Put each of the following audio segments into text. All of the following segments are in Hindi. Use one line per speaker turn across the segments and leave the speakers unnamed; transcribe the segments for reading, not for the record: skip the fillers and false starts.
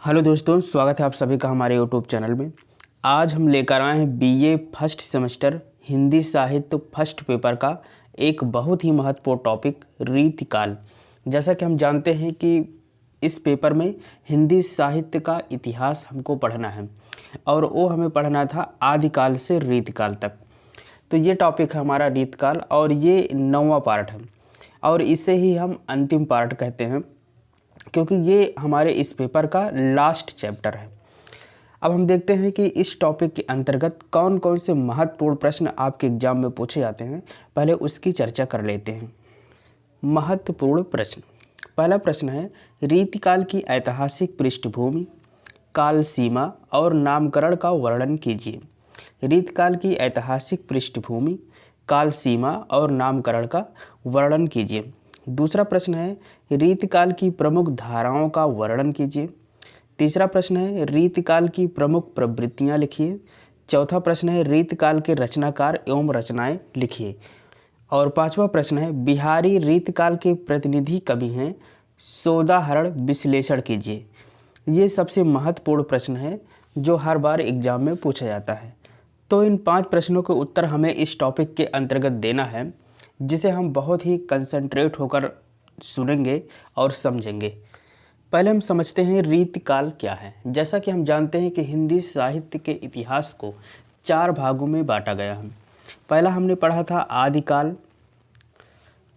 हेलो दोस्तों, स्वागत है आप सभी का हमारे यूट्यूब चैनल में। आज हम लेकर आए हैं बीए फर्स्ट सेमेस्टर हिंदी साहित्य फर्स्ट पेपर का एक बहुत ही महत्वपूर्ण टॉपिक रीतिकाल। जैसा कि हम जानते हैं कि इस पेपर में हिंदी साहित्य का इतिहास हमको पढ़ना है और वो हमें पढ़ना था आदिकाल से रीतिकाल तक। तो ये टॉपिक है हमारा रीतिकाल और ये 9वां पार्ट है और इसे ही हम अंतिम पार्ट कहते हैं क्योंकि ये हमारे इस पेपर का लास्ट चैप्टर है। अब हम देखते हैं कि इस टॉपिक के अंतर्गत कौन कौन से महत्वपूर्ण प्रश्न आपके एग्जाम में पूछे जाते हैं, पहले उसकी चर्चा कर लेते हैं। महत्वपूर्ण प्रश्न। पहला प्रश्न है, रीतिकाल की ऐतिहासिक पृष्ठभूमि, काल सीमा और नामकरण का वर्णन कीजिए। रीतिकाल की ऐतिहासिक पृष्ठभूमि, काल सीमा और नामकरण का वर्णन कीजिए। दूसरा प्रश्न है, रीतिकाल की प्रमुख धाराओं का वर्णन कीजिए। तीसरा प्रश्न है, रीतिकाल की प्रमुख प्रवृत्तियां लिखिए। चौथा प्रश्न है, रीतिकाल के रचनाकार एवं रचनाएं लिखिए। और पांचवा प्रश्न है, बिहारी रीतिकाल के प्रतिनिधि कवि हैं, सोदाहरण विश्लेषण कीजिए। ये सबसे महत्वपूर्ण प्रश्न है जो हर बार एग्जाम में पूछा जाता है। तो इन 5 प्रश्नों के उत्तर हमें इस टॉपिक के अंतर्गत देना है, जिसे हम बहुत ही कंसंट्रेट होकर सुनेंगे और समझेंगे। पहले हम समझते हैं रीतिकाल क्या है। जैसा कि हम जानते हैं कि हिंदी साहित्य के इतिहास को 4 भागों में बांटा गया है। पहला हमने पढ़ा था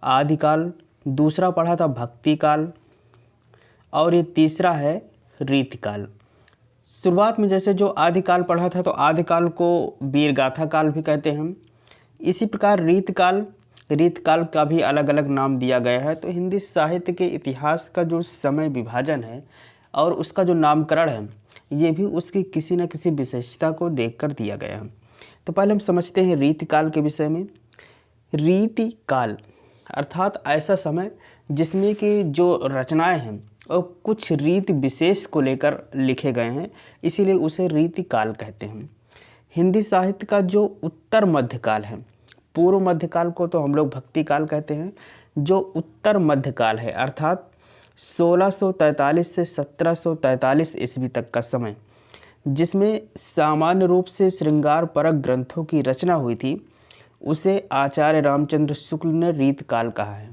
आदिकाल, दूसरा पढ़ा था भक्तिकाल और ये तीसरा है रीतिकाल। शुरुआत में जैसे जो आदिकाल पढ़ा था तो आदिकाल को वीरगाथा काल भी कहते हैं हम। इसी प्रकार रीतिकाल का भी अलग अलग नाम दिया गया है। तो हिंदी साहित्य के इतिहास का जो समय विभाजन है और उसका जो नामकरण है, ये भी उसकी किसी न किसी विशेषता को देखकर दिया गया है। तो पहले हम समझते हैं रीतिकाल के विषय में। रीतिकाल अर्थात ऐसा समय जिसमें कि जो रचनाएं हैं और कुछ रीति विशेष को लेकर लिखे गए हैं, इसीलिए उसे रीतिकाल कहते हैं। हिंदी साहित्य का जो उत्तर मध्यकाल है, पूर्व मध्यकाल को तो हम लोग भक्तिकाल कहते हैं, जो उत्तर मध्यकाल है अर्थात 1643 से 1743 ईस्वी तक का समय, जिसमें सामान्य रूप से श्रृंगार परक ग्रंथों की रचना हुई थी, उसे आचार्य रामचंद्र शुक्ल ने रीतिकाल कहा है।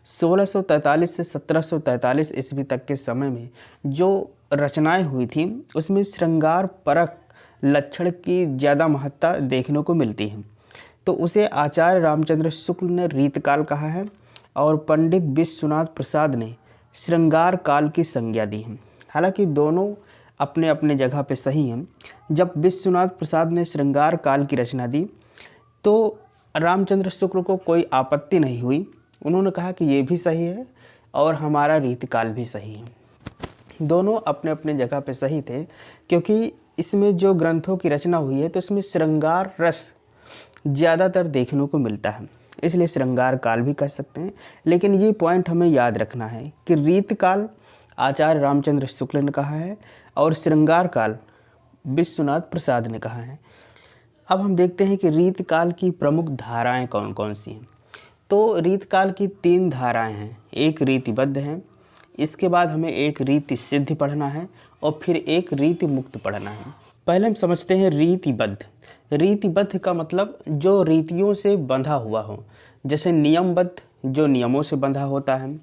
1643 से 1743 ईस्वी तक के समय में जो रचनाएं हुई थी उसमें श्रृंगार परक लक्षण की ज़्यादा महत्ता देखने को मिलती है, तो उसे आचार्य रामचंद्र शुक्ल ने रीतिकाल कहा है और पंडित विश्वनाथ प्रसाद ने श्रृंगार काल की संज्ञा दी है। हालांकि दोनों अपने अपने जगह पे सही हैं। जब विश्वनाथ प्रसाद ने श्रृंगार काल की रचना दी तो रामचंद्र शुक्ल को कोई आपत्ति नहीं हुई। उन्होंने कहा कि ये भी सही है और हमारा रीतिकाल भी सही है। दोनों अपने अपने जगह पे सही थे, क्योंकि इसमें जो ग्रंथों की रचना हुई है तो इसमें श्रृंगार रस ज़्यादातर देखने को मिलता है, इसलिए श्रृंगार काल भी कह सकते हैं। लेकिन ये पॉइंट हमें याद रखना है कि रीतिकाल आचार्य रामचंद्र शुक्ल ने कहा है और श्रृंगार काल विश्वनाथ प्रसाद ने कहा है। अब हम देखते हैं कि रीतिकाल की प्रमुख धाराएं कौन कौन सी हैं। तो रीतिकाल की 3 धाराएं हैं। एक रीतिबद्ध है, इसके बाद हमें एक रीति सिद्ध पढ़ना है और फिर एक रीति मुक्त पढ़ना है। पहले हम समझते हैं रीतिबद्ध। रीतिबद्ध का मतलब जो रीतियों से बंधा हुआ हो, जैसे नियमबद्ध जो नियमों से बंधा होता है,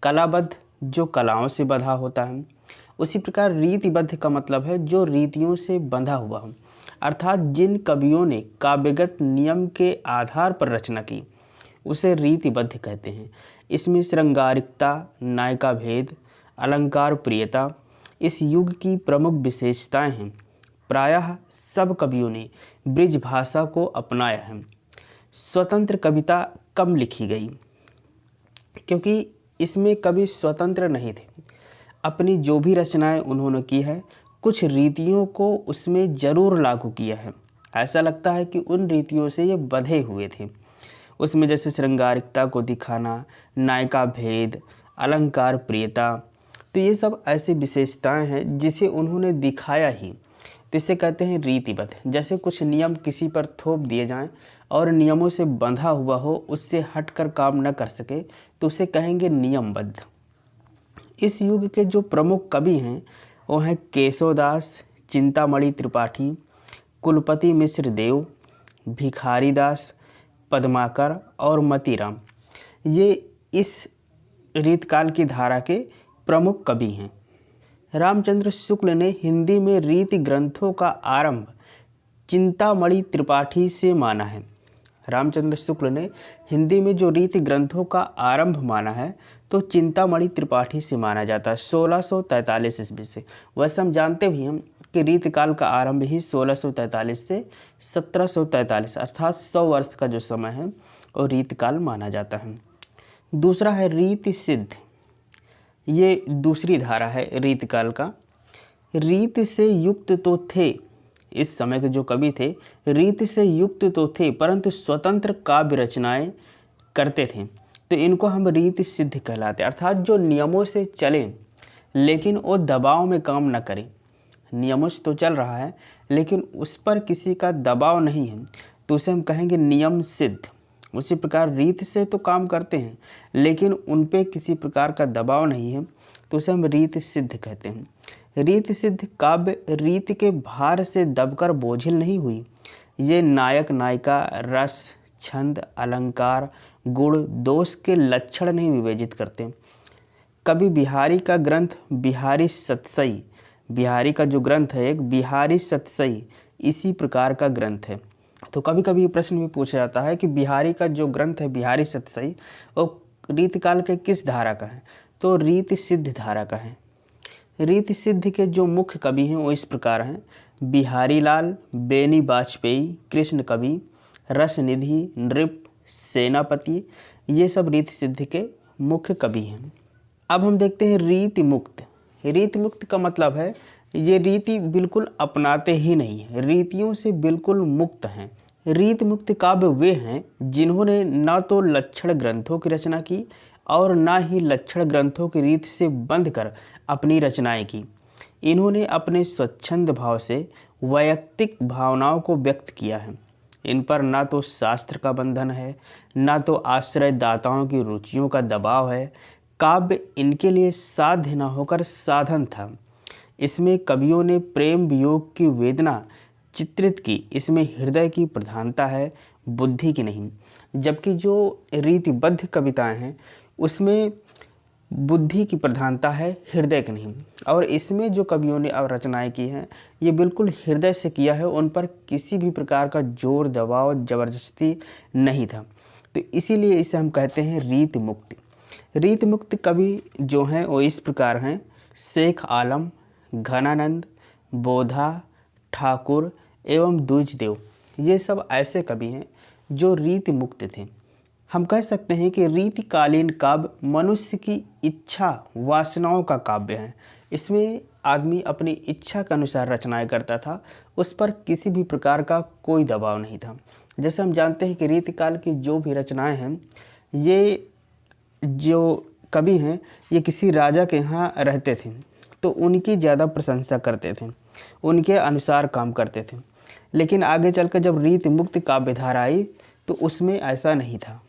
कलाबद्ध जो कलाओं से बंधा होता है। उसी प्रकार रीतिबद्ध का मतलब है जो रीतियों से बंधा हुआ हो, अर्थात जिन कवियों ने काव्यगत नियम के आधार पर रचना की, उसे रीतिबद्ध कहते हैं। इसमें श्रृंगारिकता, नायिका भेद, अलंकार प्रियता इस युग की प्रमुख विशेषताएं हैं। प्रायः सब कवियों ने ब्रिज भाषा को अपनाया है। स्वतंत्र कविता कम लिखी गई, क्योंकि इसमें कवि स्वतंत्र नहीं थे। अपनी जो भी रचनाएं उन्होंने की है, कुछ रीतियों को उसमें ज़रूर लागू किया है। ऐसा लगता है कि उन रीतियों से ये बंधे हुए थे। उसमें जैसे श्रृंगारिकता को दिखाना, नायिका भेद, अलंकार प्रियता, तो ये सब ऐसी विशेषताएं हैं जिसे उन्होंने दिखाया ही, तो इसे कहते हैं रीतिबद्ध। जैसे कुछ नियम किसी पर थोप दिए जाएं और नियमों से बंधा हुआ हो, उससे हटकर काम न कर सके, तो उसे कहेंगे नियमबद्ध। इस युग के जो प्रमुख कवि हैं वो हैं केशवदास, चिंतामणि त्रिपाठी, कुलपति मिश्र देव, भिखारी दास, पद्माकर और मतीराम। ये इस रीतकाल की धारा के प्रमुख कवि हैं। रामचंद्र शुक्ल ने हिंदी में रीति ग्रंथों का आरंभ चिंतामणि त्रिपाठी से माना है। रामचंद्र शुक्ल ने हिंदी में जो रीति ग्रंथों का आरंभ माना है तो चिंतामणि त्रिपाठी से माना जाता है 1643 ईस्वी से। वैसे हम जानते भी हैं कि रीतिकाल का आरंभ ही 1643 से 1743 अर्थात 100 वर्ष का जो समय है वो रीतिकाल माना जाता है। दूसरा है रीति सिद्ध। ये दूसरी धारा है रीतिकाल का। रीति से युक्त तो थे, इस समय के जो कवि थे रीति से युक्त तो थे परंतु स्वतंत्र काव्य रचनाएं करते थे, तो इनको हम रीति सिद्ध कहलाते हैं। अर्थात जो नियमों से चले लेकिन वो दबाव में काम न करें। नियमों से तो चल रहा है लेकिन उस पर किसी का दबाव नहीं है तो उसे हम कहेंगे नियम सिद्ध। उसी प्रकार रीति से तो काम करते हैं लेकिन उन पे किसी प्रकार का दबाव नहीं है तो उसे हम रीति सिद्ध कहते हैं। रीति सिद्ध काव्य रीति के भार से दबकर बोझिल नहीं हुई। ये नायक नायिका, रस, छंद, अलंकार, गुण, दोष के लक्षण नहीं विवेचित करते। कवि बिहारी का ग्रंथ बिहारी सतसई, बिहारी का जो ग्रंथ है एक बिहारी सतसई इसी प्रकार का ग्रंथ है। तो कभी कभी प्रश्न भी पूछा जाता है कि बिहारी का जो ग्रंथ है बिहारी सतसई वो रीतिकाल के किस धारा का है, तो रीति सिद्ध धारा का है। रीति सिद्ध के जो मुख्य कवि हैं वो इस प्रकार हैं: बिहारी लाल, बेनी वाजपेयी, कृष्ण कवि, रसनिधि, नृप, सेनापति, ये सब रीति सिद्ध के मुख्य कवि हैं। अब हम देखते हैं रीति मुक्त। रीति मुक्त का मतलब है ये रीति बिल्कुल अपनाते ही नहीं है, रीतियों से बिल्कुल मुक्त हैं। रीति मुक्त काव्य वे हैं जिन्होंने न तो लक्षण ग्रंथों की रचना की और न ही लक्षण ग्रंथों की रीति से बंध कर अपनी रचनाएं की। इन्होंने अपने स्वच्छंद भाव से वैयक्तिक भावनाओं को व्यक्त किया है। इन पर ना तो शास्त्र का बंधन है, ना तो आश्रयदाताओं की रुचियों का दबाव है। काव्य इनके लिए साध्य न होकर साधन था। इसमें कवियों ने प्रेम वियोग की वेदना चित्रित की। इसमें हृदय की प्रधानता है, बुद्धि की नहीं। जबकि जो रीतिबद्ध कविताएं हैं उसमें बुद्धि की प्रधानता है, हृदय की नहीं। और इसमें जो कवियों ने रचनाएं की हैं ये बिल्कुल हृदय से किया है, उन पर किसी भी प्रकार का जोर, दबाव, जबरदस्ती नहीं था। तो इसीलिए इसे हम कहते हैं रीति मुक्त। रीति मुक्त कवि जो हैं वो इस प्रकार हैं: शेख आलम, घनानंद, बोधा, ठाकुर एवं द्विजदेव। ये सब ऐसे कवि हैं जो रीति मुक्त थे। हम कह सकते हैं कि रीतिकालीन काव्य मनुष्य की इच्छा वासनाओं का काव्य है। इसमें आदमी अपनी इच्छा के अनुसार रचनाएं करता था, उस पर किसी भी प्रकार का कोई दबाव नहीं था। जैसे हम जानते हैं कि रीतिकाल की जो भी रचनाएं हैं, ये जो कवि हैं ये किसी राजा के यहाँ रहते थे तो उनकी ज़्यादा प्रशंसा करते थे, उनके अनुसार काम करते थे। लेकिन आगे चलकर जब रीति मुक्त काव्यधारा आई तो उसमें ऐसा नहीं था।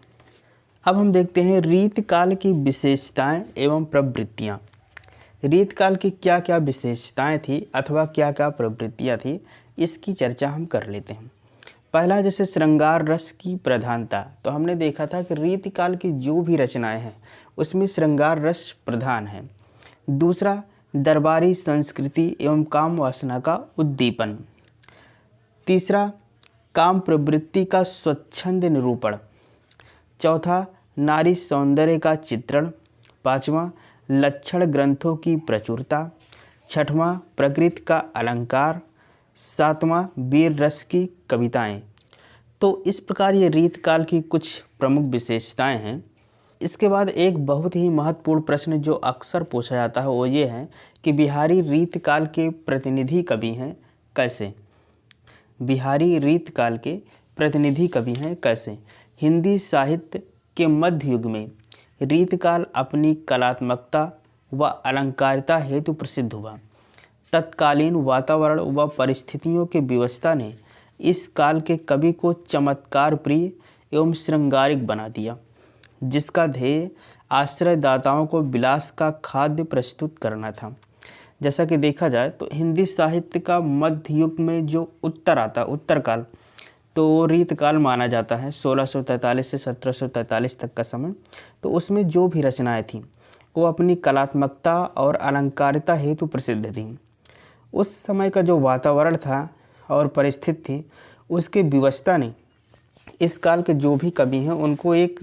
अब हम देखते हैं रीतिकाल की विशेषताएं एवं प्रवृत्तियां। रीतिकाल की क्या क्या विशेषताएं थी अथवा क्या क्या प्रवृत्तियां थी, इसकी चर्चा हम कर लेते हैं। पहला, जैसे श्रृंगार रस की प्रधानता। तो हमने देखा था कि रीतिकाल की जो भी रचनाएं हैं उसमें श्रृंगार रस प्रधान है। दूसरा, दरबारी संस्कृति एवं काम वासना का उद्दीपन। तीसरा, काम प्रवृत्ति का स्वच्छंद निरूपण। चौथा, नारी सौंदर्य का चित्रण। पांचवा, लक्षण ग्रंथों की प्रचुरता। छठवां, प्रकृति का अलंकार। सातवां, वीर रस की कविताएं। तो इस प्रकार ये रीतकाल की कुछ प्रमुख विशेषताएं हैं। इसके बाद एक बहुत ही महत्वपूर्ण प्रश्न जो अक्सर पूछा जाता है वो ये है कि बिहारी रीतकाल के प्रतिनिधि कवि हैं कैसे। बिहारी रीतकाल के प्रतिनिधि कवि हैं कैसे। हिंदी साहित्य के मध्य युग में रीतकाल अपनी कलात्मकता व अलंकारिता हेतु प्रसिद्ध हुआ। तत्कालीन वातावरण व परिस्थितियों की व्यवस्था ने इस काल के कवि को चमत्कार प्रिय एवं श्रृंगारिक बना दिया, जिसका ध्येय आश्रयदाताओं को विलास का खाद्य प्रस्तुत करना था। जैसा कि देखा जाए तो हिंदी साहित्य का मध्य युग में जो उत्तर काल, तो रीतकाल माना जाता है 1643 से 1743 तक का समय। तो उसमें जो भी रचनाएं थीं वो अपनी कलात्मकता और अलंकारिता हेतु प्रसिद्ध थीं। उस समय का जो वातावरण था और परिस्थिति थी, उसके विवशता ने इस काल के जो भी कवि हैं उनको एक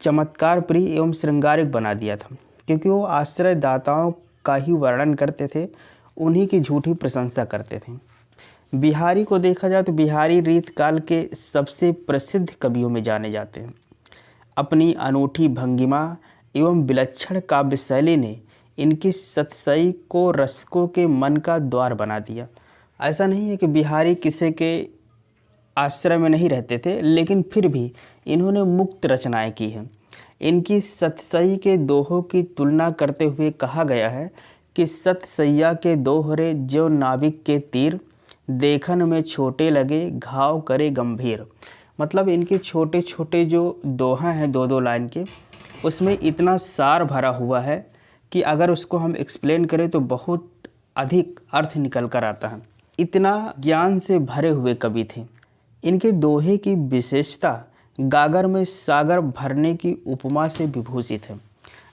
चमत्कार प्रिय एवं श्रृंगारिक बना दिया था, क्योंकि वो आश्रयदाताओं का ही वर्णन करते थे, उन्हीं की झूठी प्रशंसा करते थे। बिहारी को देखा जाए तो बिहारी रीतकाल के सबसे प्रसिद्ध कवियों में जाने जाते हैं। अपनी अनूठी भंगिमा एवं विलक्षण काव्य शैली ने इनकी सतसई को रसिकों के मन का द्वार बना दिया। ऐसा नहीं है कि बिहारी किसी के आश्रय में नहीं रहते थे, लेकिन फिर भी इन्होंने मुक्त रचनाएं की हैं। इनकी सतसई के दोहों की तुलना करते हुए कहा गया है कि सतसैया के दोहरे जो नाविक के तीर, देखन में छोटे लगे घाव करे गंभीर। मतलब इनके छोटे छोटे जो दोहा हैं 2-2 लाइन के, उसमें इतना सार भरा हुआ है कि अगर उसको हम एक्सप्लेन करें तो बहुत अधिक अर्थ निकल कर आता है। इतना ज्ञान से भरे हुए कवि थे। इनके दोहे की विशेषता गागर में सागर भरने की उपमा से विभूषित है।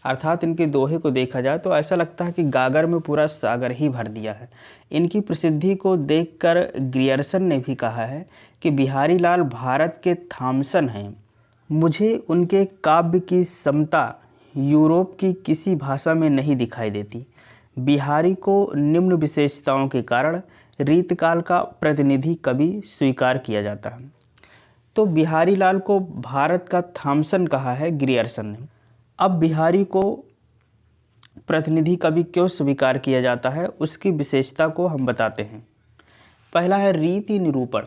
अर्थात इनके दोहे को देखा जाए तो ऐसा लगता है कि गागर में पूरा सागर ही भर दिया है। इनकी प्रसिद्धि को देखकर ग्रियर्सन ने भी कहा है कि बिहारी लाल भारत के थॉमसन हैं। मुझे उनके काव्य की समता यूरोप की किसी भाषा में नहीं दिखाई देती। बिहारी को निम्न विशेषताओं के कारण रीतकाल का प्रतिनिधि कवि स्वीकार किया जाता है। तो बिहारी लाल को भारत का थॉमसन कहा है ग्रियर्सन ने। अब बिहारी को प्रतिनिधि कवि क्यों स्वीकार किया जाता है, उसकी विशेषता को हम बताते हैं। पहला है रीति निरूपण।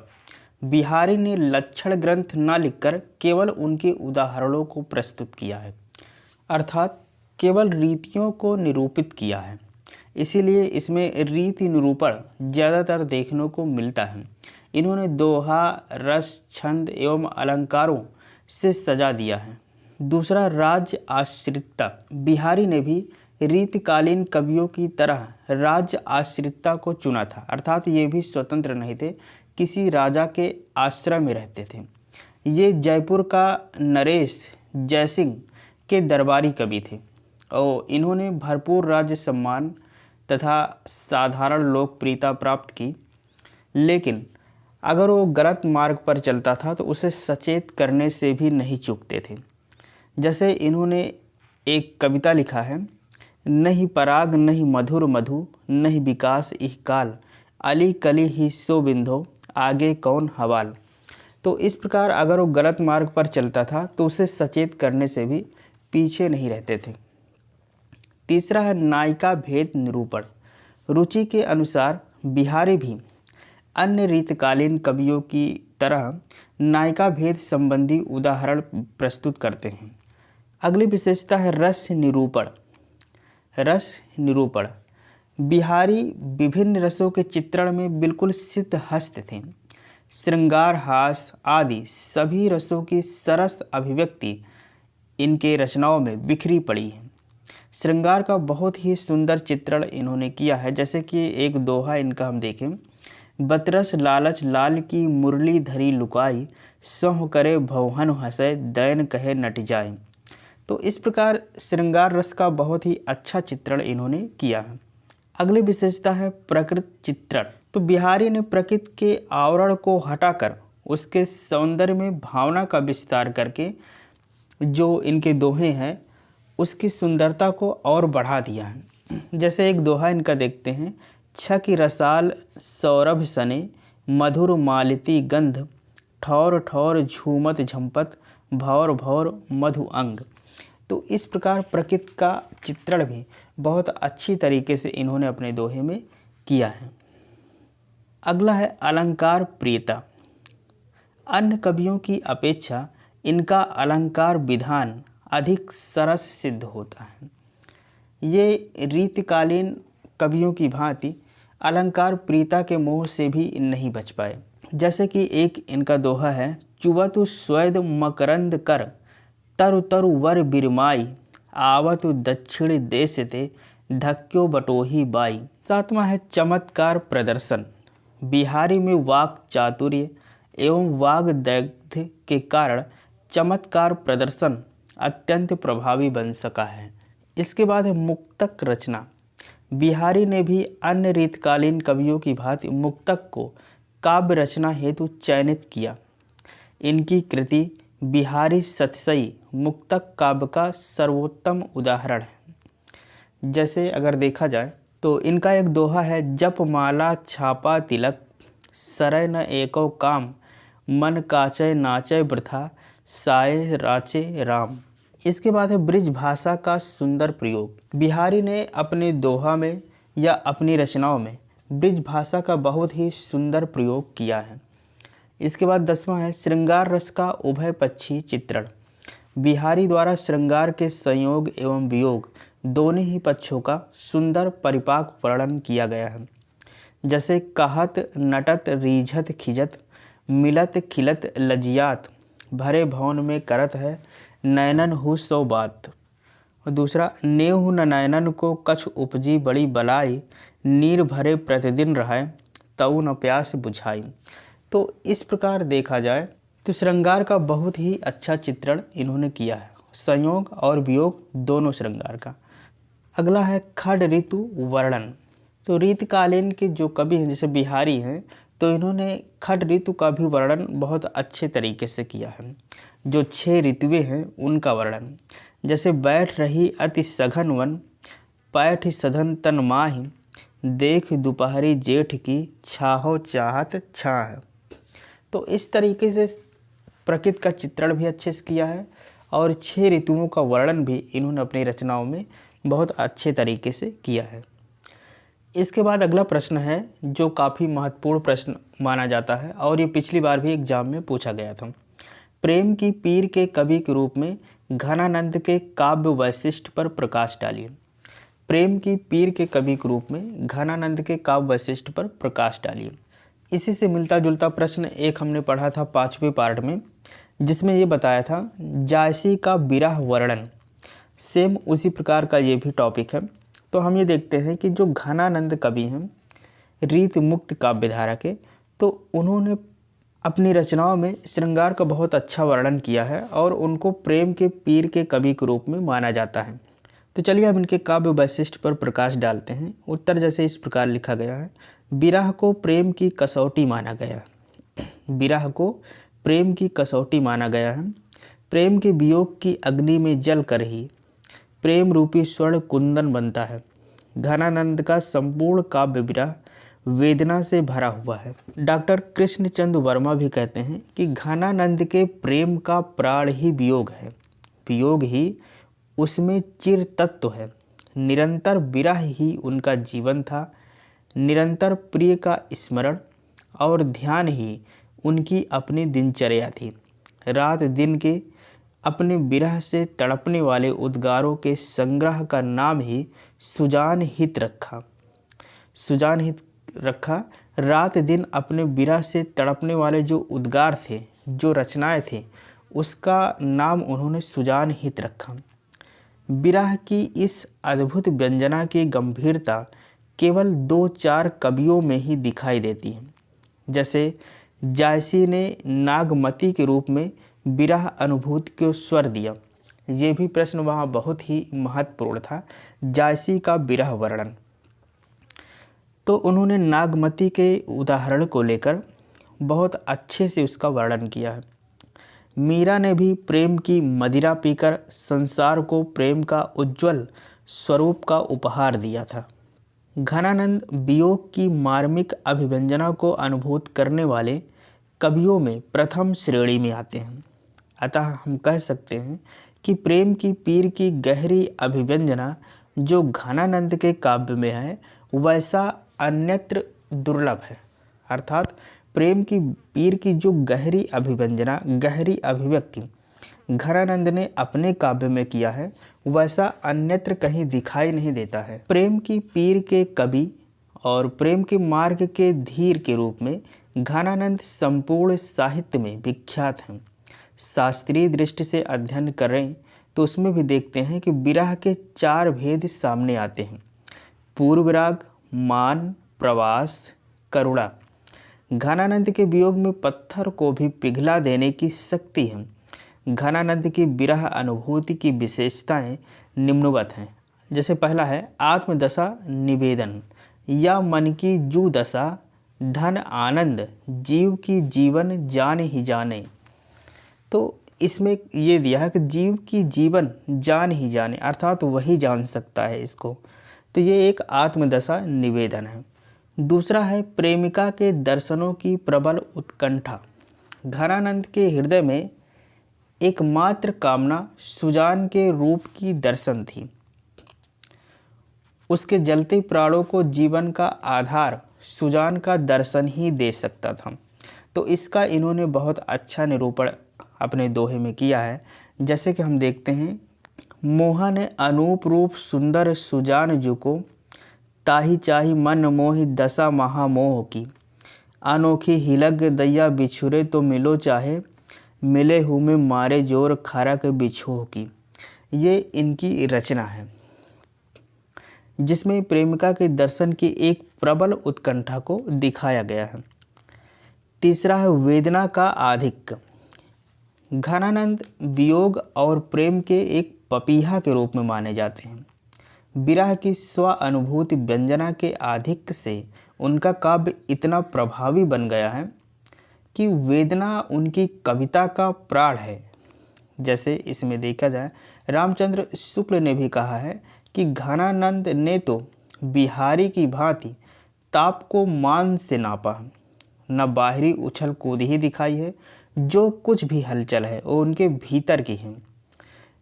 बिहारी ने लक्षण ग्रंथ न लिखकर केवल उनके उदाहरणों को प्रस्तुत किया है, अर्थात केवल रीतियों को निरूपित किया है। इसीलिए इसमें रीति निरूपण ज़्यादातर देखने को मिलता है। इन्होंने दोहा, रस, छंद एवं अलंकारों से सजा दिया है। दूसरा, राज्य आश्रितता। बिहारी ने भी रीतिकालीन कवियों की तरह राज्य आश्रितता को चुना था, अर्थात ये भी स्वतंत्र नहीं थे, किसी राजा के आश्रय में रहते थे। ये जयपुर का नरेश जयसिंह के दरबारी कवि थे और इन्होंने भरपूर राज्य सम्मान तथा साधारण लोकप्रियता प्राप्त की। लेकिन अगर वो गलत मार्ग पर चलता था तो उसे सचेत करने से भी नहीं चूकते थे। जैसे इन्होंने एक कविता लिखा है, नहीं पराग नहीं मधुर मधु, नहीं विकास इह काल, अली कली ही सो बिंधो, आगे कौन हवाल। तो इस प्रकार अगर वो गलत मार्ग पर चलता था तो उसे सचेत करने से भी पीछे नहीं रहते थे। तीसरा है नायिका भेद निरूपण। रुचि के अनुसार बिहारी भी अन्य रीतकालीन कवियों की तरह नायिका भेद संबंधी उदाहरण प्रस्तुत करते हैं। अगली विशेषता है रस निरूपण। रस निरूपण। बिहारी विभिन्न रसों के चित्रण में बिल्कुल सिद्धहस्त थे। श्रृंगार, हास आदि सभी रसों की सरस अभिव्यक्ति इनके रचनाओं में बिखरी पड़ी है। श्रृंगार का बहुत ही सुंदर चित्रण इन्होंने किया है। जैसे कि एक दोहा इनका हम देखें, बतरस लालच लाल की मुरली धरी लुकाई, सौह करे भौहन हंसे दैन कहे नट जाए। तो इस प्रकार श्रृंगार रस का बहुत ही अच्छा चित्रण इन्होंने किया है। अगली विशेषता है प्रकृति चित्रण। तो बिहारी ने प्रकृति के आवरण को हटाकर उसके सौंदर्य में भावना का विस्तार करके जो इनके दोहे हैं उसकी सुंदरता को और बढ़ा दिया है। जैसे एक दोहा इनका देखते हैं, छकी रसाल सौरभ सने, मधुर मालिती गंध, ठौर ठौर झूमत झंपत, भौर भौर मधु अंग। तो इस प्रकार प्रकृति का चित्रण भी बहुत अच्छी तरीके से इन्होंने अपने दोहे में किया है। अगला है अलंकार प्रियता। अन्य कवियों की अपेक्षा इनका अलंकार विधान अधिक सरस सिद्ध होता है। ये रीतिकालीन कवियों की भांति अलंकार प्रियता के मोह से भी नहीं बच पाए। जैसे कि एक इनका दोहा है, चुवतु स्वेद मकरंद कर, तरु तरु वर बिरमाई, आवत दक्षिण देश ते धक्यो बटोही बाई। सातवां है चमत्कार प्रदर्शन। बिहारी में वाक चातुर्य एवं वाग दैर्घ्य के कारण चमत्कार प्रदर्शन अत्यंत प्रभावी बन सका है। इसके बाद है मुक्तक रचना। बिहारी ने भी अन्य रीतकालीन कवियों की भांति मुक्तक को काव्य रचना हेतु चयनित किया। इनकी कृति बिहारी सतसई मुक्तक काव्य का सर्वोत्तम उदाहरण है। जैसे अगर देखा जाए तो इनका एक दोहा है, जप माला छापा तिलक सरय न एको काम मन काचय नाचय वृथा साय राचे राम। इसके बाद है ब्रिज भाषा का सुंदर प्रयोग। बिहारी ने अपने दोहा में या अपनी रचनाओं में ब्रिज भाषा का बहुत ही सुंदर प्रयोग किया है। इसके बाद 10वां है श्रृंगार रस का उभय पक्षी चित्रण। बिहारी द्वारा श्रृंगार के संयोग एवं वियोग दोनों ही पक्षों का सुंदर परिपाक वर्णन किया गया है। जैसे कहत नटत रीझत खिजत मिलत खिलत लजियात भरे भवन में करत है नैनन हु सो बात। और दूसरा, नेहु न नैनन को कछ उपजी बड़ी बलाई नीर भरे प्रतिदिन रहे तऊ न प्यास बुझाई। तो इस प्रकार देखा जाए तो श्रृंगार का बहुत ही अच्छा चित्रण इन्होंने किया है, संयोग और वियोग दोनों श्रृंगार का। अगला है खड ऋतु वर्णन। तो रीतकालीन के जो कवि हैं जैसे बिहारी हैं, तो इन्होंने खड ऋतु का भी वर्णन बहुत अच्छे तरीके से किया है। जो 6 ऋतुएं हैं उनका वर्णन, जैसे बैठ रही अति सघन वन पैठ सधन तन माही देख दोपहरी जेठ की छाहो चाहत छाह। तो इस तरीके से प्रकृति का चित्रण भी अच्छे से किया है और 6 ऋतुओं का वर्णन भी इन्होंने अपनी रचनाओं में बहुत अच्छे तरीके से किया है। इसके बाद अगला प्रश्न है जो काफ़ी महत्वपूर्ण प्रश्न माना जाता है और ये पिछली बार भी एग्जाम में पूछा गया था। प्रेम की पीर के कवि के रूप में घनानंद के काव्य वैशिष्ट पर प्रकाश डालिए। प्रेम की पीर के कवि के रूप में घनानंद के काव्य वैशिष्ट पर प्रकाश डालिए। इसी से मिलता जुलता प्रश्न एक हमने पढ़ा था 5वें पार्ट में, जिसमें ये बताया था जायसी का विरह वर्णन। सेम उसी प्रकार का ये भी टॉपिक है। तो हम ये देखते हैं कि जो घनानंद कवि हैं रीत मुक्त काव्यधारा के, तो उन्होंने अपनी रचनाओं में श्रृंगार का बहुत अच्छा वर्णन किया है और उनको प्रेम के पीर के कवि के रूप में माना जाता है। तो चलिए हम इनके काव्य वैशिष्ट पर प्रकाश डालते हैं। उत्तर जैसे इस प्रकार लिखा गया है, विरह को प्रेम की कसौटी माना गया है। विरह को प्रेम की कसौटी माना गया है। प्रेम के वियोग की अग्नि में जल कर ही प्रेम रूपी स्वर्ण कुंदन बनता है। घनानंद का संपूर्ण काव्य विरह वेदना से भरा हुआ है। डॉक्टर कृष्णचंद्र वर्मा भी कहते हैं कि घनानंद के प्रेम का प्राण ही वियोग है, वियोग ही उसमें चिर तत्व है। निरंतर विरह ही उनका जीवन था। निरंतर प्रिय का स्मरण और ध्यान ही उनकी अपनी दिनचर्या थी। रात दिन के अपने विरह से तड़पने वाले उद्गारों के संग्रह का नाम ही सुजान हित रखा। रात दिन अपने विरह से तड़पने वाले जो उद्गार थे, जो रचनाएं थे, उसका नाम उन्होंने सुजान हित रखा। विरह की इस अद्भुत व्यंजना की गंभीरता केवल 2-4 कवियों में ही दिखाई देती है। जैसे जायसी ने नागमती के रूप में विरह अनुभूति को स्वर दिया। ये भी प्रश्न वहाँ बहुत ही महत्वपूर्ण था, जायसी का विरह वर्णन। तो उन्होंने नागमती के उदाहरण को लेकर बहुत अच्छे से उसका वर्णन किया है। मीरा ने भी प्रेम की मदिरा पीकर संसार को प्रेम का उज्ज्वल स्वरूप का उपहार दिया था। घनानंद वियोग की मार्मिक अभिव्यंजना को अनुभूत करने वाले कवियों में प्रथम श्रेणी में आते हैं। अतः हम कह सकते हैं कि प्रेम की पीर की गहरी अभिव्यंजना जो घनानंद के काव्य में है, वैसा अन्यत्र दुर्लभ है। अर्थात प्रेम की पीर की जो गहरी अभिव्यंजना, गहरी अभिव्यक्ति घनानंद ने अपने काव्य में किया है, वैसा अन्यत्र कहीं दिखाई नहीं देता है। प्रेम की पीर के कवि और प्रेम के मार्ग के धीर के रूप में घनानंद संपूर्ण साहित्य में विख्यात हैं। शास्त्रीय दृष्टि से अध्ययन करें तो उसमें भी देखते हैं कि विरह के 4 भेद सामने आते हैं। पूर्व राग, मान, प्रवास, करुणा। घनानंद के वियोग में पत्थर को भी पिघला देने की शक्ति है। घनानंद की विरह अनुभूति की विशेषताएं निम्नवत हैं। जैसे पहला है आत्मदशा निवेदन, या मन की जू दशा, धन आनंद, जीव की जीवन जान ही जाने। तो इसमें ये दिया है कि जीव की जीवन जान ही जाने, अर्थात वही जान सकता है इसको। तो ये एक आत्मदशा निवेदन है। दूसरा है प्रेमिका के दर्शनों की प्रबल उत्कंठा। घनानंद के हृदय में एकमात्र कामना सुजान के रूप की दर्शन थी। उसके जलते प्राणों को जीवन का आधार सुजान का दर्शन ही दे सकता था। तो इसका इन्होंने बहुत अच्छा निरूपण अपने दोहे में किया है। जैसे कि हम देखते हैं, मोहन अनूप रूप सुंदर सुजान जुको, ताही चाही मन मोहि दशा महामोह की, अनोखी हिलग दैया बिछुरे तो मिलो चाहे, मिले हूँ में मारे जोर खरक बिछोह की। ये इनकी रचना है जिसमें प्रेमिका के दर्शन की एक प्रबल उत्कंठा को दिखाया गया है। तीसरा है वेदना का आधिक्य। घनानंद वियोग और प्रेम के एक पपीहा के रूप में माने जाते हैं। विरह की स्व अनुभूति व्यंजना के आधिक्य से उनका काव्य इतना प्रभावी बन गया है कि वेदना उनकी कविता का प्राण है। जैसे इसमें देखा जाए, रामचंद्र शुक्ल ने भी कहा है कि घनानंद ने तो बिहारी की भांति ताप को मान से नापा, न बाहरी उछल कूद ही दिखाई है, जो कुछ भी हलचल है वो उनके भीतर की है,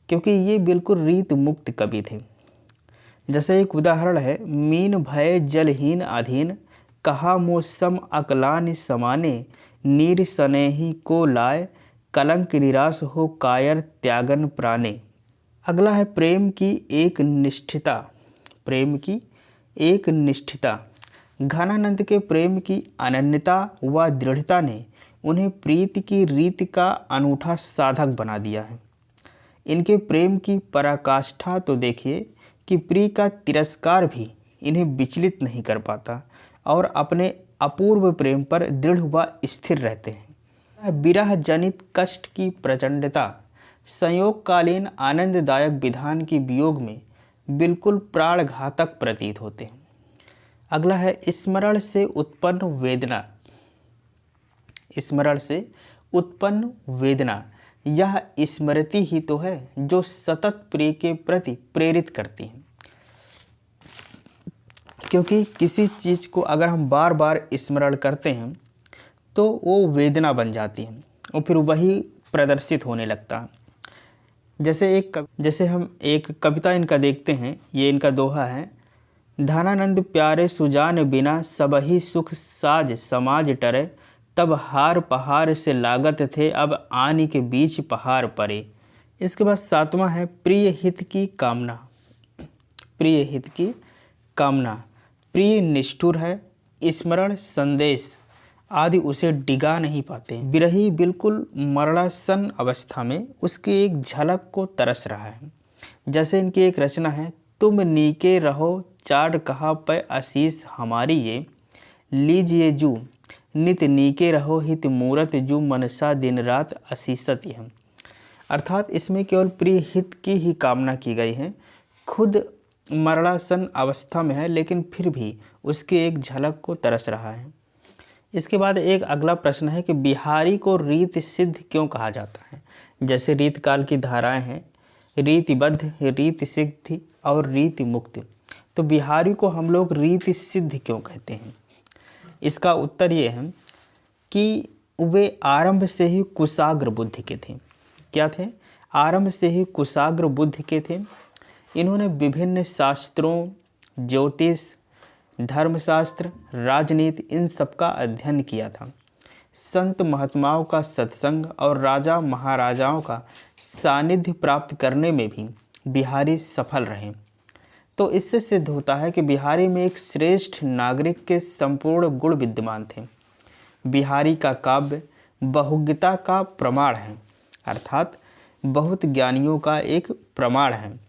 क्योंकि ये बिल्कुल रीत मुक्त कवि थे। जैसे एक उदाहरण है, मीन भय जलहीन अधीन, कहा मौसम अकलान समाने, नीर स्नेही को लाए, कलंक निराश हो कायर त्यागन प्राणे। अगला है प्रेम की एक निष्ठता। प्रेम की एक निष्ठता। घनानंद के प्रेम की अनन्यता व दृढ़ता ने उन्हें प्रीति की रीति का अनूठा साधक बना दिया है। इनके प्रेम की पराकाष्ठा तो देखिए कि प्रिय का तिरस्कार भी इन्हें विचलित नहीं कर पाता और अपने अपूर्व प्रेम पर दृढ़ व स्थिर रहते हैं। विरह जनित कष्ट की प्रचंडता संयोगकालीन आनंददायक विधान की वियोग में बिल्कुल प्राणघातक प्रतीत होते हैं। अगला है स्मरण से उत्पन्न वेदना। स्मरण से उत्पन्न वेदना, यह स्मृति ही तो है जो सतत प्रिय के प्रति प्रेरित करती है। क्योंकि किसी चीज़ को अगर हम बार बार स्मरण करते हैं तो वो वेदना बन जाती है और फिर वही प्रदर्शित होने लगता है। जैसे हम एक कविता इनका देखते हैं, ये इनका दोहा है, धनानंद प्यारे सुजान बिना सबही सुख साज समाज टरे, तब हार पहाड़ से लागत थे अब आनी के बीच पहाड़ परे। इसके बाद 7वां है प्रिय हित की कामना। प्रिय हित की कामना, प्रिय निष्ठुर है, स्मरण संदेश आदि उसे डिगा नहीं पाते। विरही बिल्कुल मरणासन अवस्था में उसकी एक झलक को तरस रहा है। जैसे इनकी एक रचना है, तुम नीके रहो चाड़ कहा पे आशीष हमारी ये, लीजिए जू नित नीके रहो हित मूरत जू मनसा दिन रात असीसत यह। अर्थात इसमें केवल प्रिय हित की ही कामना की गई है। खुद मरणासन अवस्था में है लेकिन फिर भी उसकी एक झलक को तरस रहा है। इसके बाद एक अगला प्रश्न है कि बिहारी को रीत सिद्ध क्यों कहा जाता है। जैसे रीत काल की धाराएं हैं, रीतिबद्ध, रीति सिद्ध और रीति मुक्त। तो बिहारी को हम लोग रीति सिद्ध क्यों कहते हैं? इसका उत्तर ये है कि वे आरंभ से ही कुशाग्र बुद्धि के थे। क्या थे? आरंभ से ही कुशाग्र बुद्धि के थे। इन्होंने विभिन्न शास्त्रों, ज्योतिष, धर्मशास्त्र, राजनीति, इन सब का अध्ययन किया था। संत महात्माओं का सत्संग और राजा महाराजाओं का सानिध्य प्राप्त करने में भी बिहारी सफल रहे। तो इससे सिद्ध होता है कि बिहारी में एक श्रेष्ठ नागरिक के संपूर्ण गुण विद्यमान थे। बिहारी का काव्य बहुज्ञता का प्रमाण है, अर्थात बहुत ज्ञानियों का एक प्रमाण है।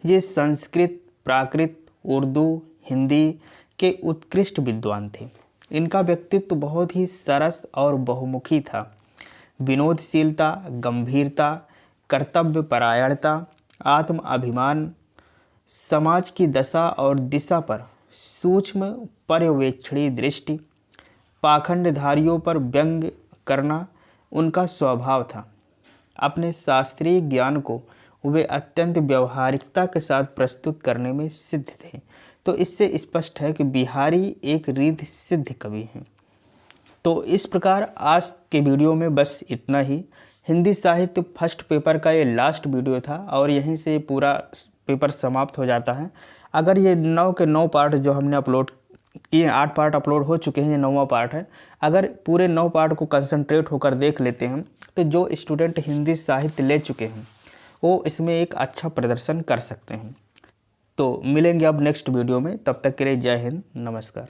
ये संस्कृत, प्राकृत, उर्दू, हिंदी के उत्कृष्ट विद्वान थे। इनका व्यक्तित्व बहुत ही सरस और बहुमुखी था। विनोदशीलता, गंभीरता, कर्तव्य परायणता, आत्म अभिमान, समाज की दशा और दिशा पर सूक्ष्म पर्यवेक्षणी दृष्टि, पाखंडधारियों पर व्यंग करना उनका स्वभाव था। अपने शास्त्रीय ज्ञान को वे अत्यंत व्यावहारिकता के साथ प्रस्तुत करने में सिद्ध थे। तो इससे स्पष्ट है कि बिहारी एक रिद्ध सिद्ध कवि हैं। तो इस प्रकार आज के वीडियो में बस इतना ही। हिंदी साहित्य फर्स्ट पेपर का ये लास्ट वीडियो था और यहीं से पूरा पेपर समाप्त हो जाता है। अगर ये 9 के 9 पार्ट जो हमने अपलोड किए, 8 पार्ट अपलोड हो चुके हैं, ये 9वां पार्ट है। अगर पूरे 9 पार्ट को कंसंट्रेट होकर देख लेते हैं तो जो स्टूडेंट हिंदी साहित्य ले चुके हैं वो इसमें एक अच्छा प्रदर्शन कर सकते हैं। तो मिलेंगे अब नेक्स्ट वीडियो में, तब तक के लिए जय हिंद, नमस्कार।